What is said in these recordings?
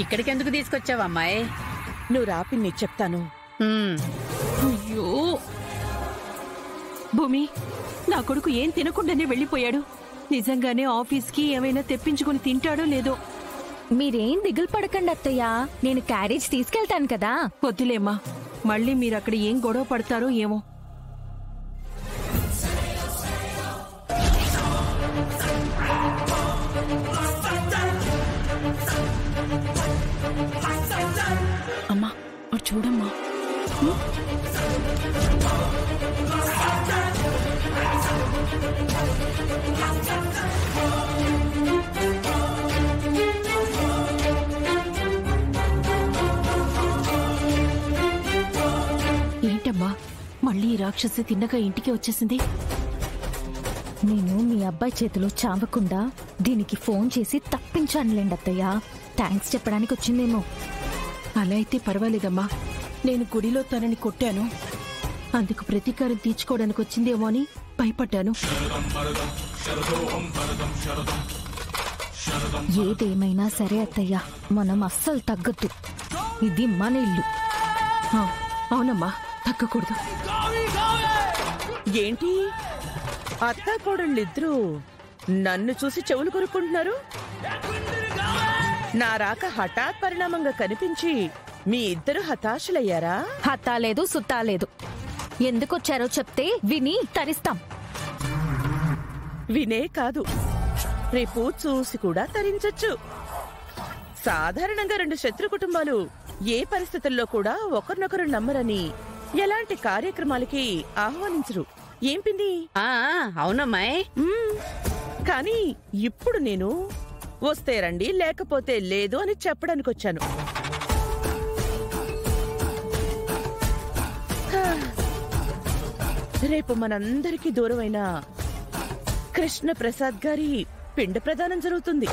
ఇక్కడికెందుకు తీసుకొచ్చావు అమ్మాయి? నువ్వు రాపిన్ని చెప్తాను. అయ్యో భూమి, నా కొడుకు ఏం తినకుండానే వెళ్ళిపోయాడు. నిజంగానే ఆఫీస్కి ఏమైనా తెప్పించుకుని తింటాడో లేదో. మీరేం దిగులు పడకండి అత్తయ్య, నేను క్యారేజ్ తీసుకెళ్తాను కదా. వద్దులేమ్మా, మళ్ళీ మీరక్కడ ఏం గొడవ పడతారో ఏమో. అమ్మా అటు చూడమ్మా. ఏంటమ్మా, మళ్ళీ ఈ రాక్షసి తిన్నగా ఇంటికి వచ్చేసింది? నేను మీ అబ్బాయి చేతిలో చావకుండా దీనికి ఫోన్ చేసి తప్పించానులేండి అత్తయ్య. థ్యాంక్స్ చెప్పడానికి వచ్చిందేమో. అలా అయితే పర్వాలేదమ్మా. నేను గుడిలో తనని కొట్టాను, అందుకు ప్రతీకారం తీర్చుకోవడానికి వచ్చిందేమో అని భయపడ్డాను. ఏదేమైనా సరే అత్తయ్య, మనం అస్సలు తగ్గద్దు. ఇది మన ఇల్లు. అవునమ్మా, తగ్గకూడదు. ఏంటి అత్తా కోడళ్ళిద్దరూ నన్ను చూసి చెవులు కొరుక్కుంటున్నారు? నా రాక హఠాత్ పరిణామంగా కనిపించి మీ ఇద్దరు హతాశులయ్యారా? హత్తాలేదు సుత్తాలేదు. ఎందుకొచ్చారో చెప్తే విని తరిస్తాం. వినే కాదు, రేపు చూసి కూడా తరించొచ్చు. సాధారణంగా రెండు శత్రు కుటుంబాలు ఏ పరిస్థితుల్లో కూడా ఒకరినొకరు నమ్మరని ఎలాంటి కార్యక్రమాలకి ఆహ్వానించరు. ఏం పిన్ని? అవునమ్మాయి. కానీ ఇప్పుడు నేను వస్తే రండి లేకపోతే లేదు అని చెప్పడానికి వచ్చాను. రేపు మనందరికీ దూరమైన కృష్ణ ప్రసాద్ గారి పిండ ప్రదానం జరుగుతుంది.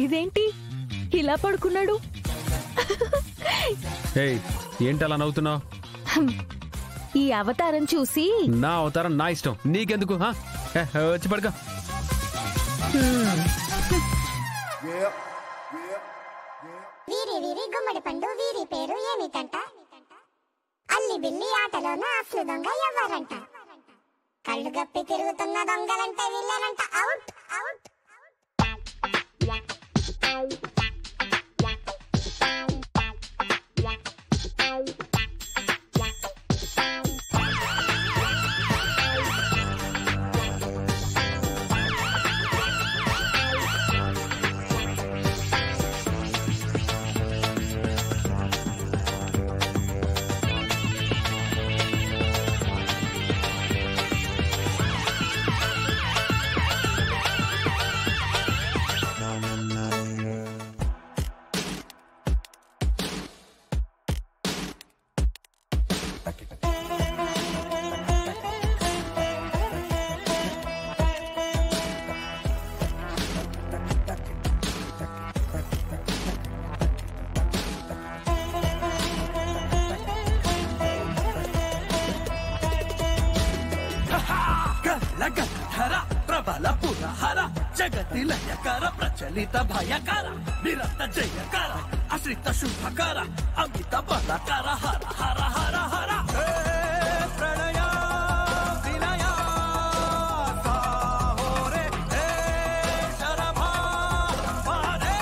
ఇదేంటి ఇలా పడుకున్నాడు? ఏంటలా నవ్వుతున్నావు? ఈ అవతారం చూసి. నా అవతారం నా ఇష్టం, నీకెందుకు? వచ్చి పడుకో. వీరి వీరి గుమ్మడి పండు వీరి పేరు ఏమిటంట? అల్లి బిల్లి ఆటలోన అసలు దొంగ ఎవరంట? కళ్ళు గప్పి తిరుగుతున్న దొంగలంటే వీళ్ళనంట. Out out. జగతి లయకార ప్రచలిత భయకార నిరత జయకార అశ్రిత శుభకార అమిత బలకార హర హర హర హర ప్రణయ వినయ సాహోరే శరభా పారే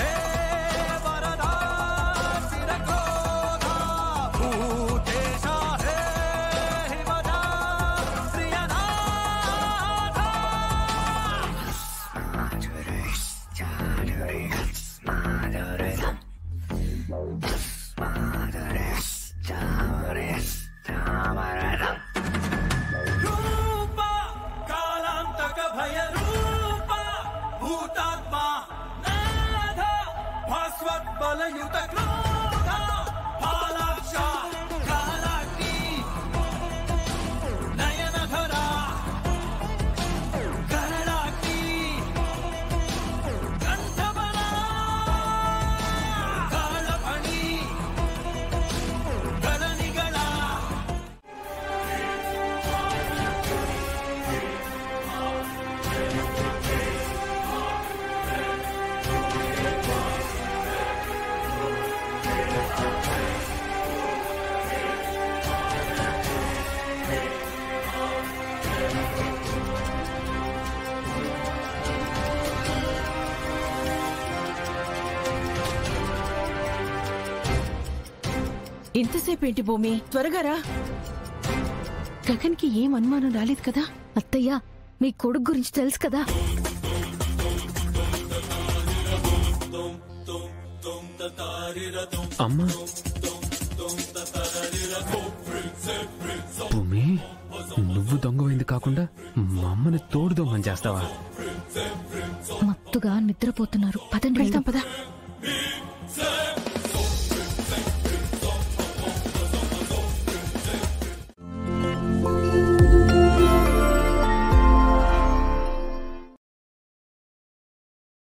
హే వరదా శిరక్రోధ భూతేశ హే హిమదా ప్రియనా బలయుత క్రోధ పాలాక్ష కాలాగ్ని నయనధర ఇంతసేపు ఏంటి భూమి, త్వరగా రా. గగన్కి ఏం అనుమానం రాలేదు కదా? అత్తయ్య, మీ కొడుకు గురించి తెలుసు కదా. అమ్మా భూమి, నువ్వు దొంగమైంది కాకుండా మా అమ్మని తోడు దొంగని చేస్తావా? మత్తుగా నిద్రపోతున్నారు, పదండి వెళ్దాం. పద.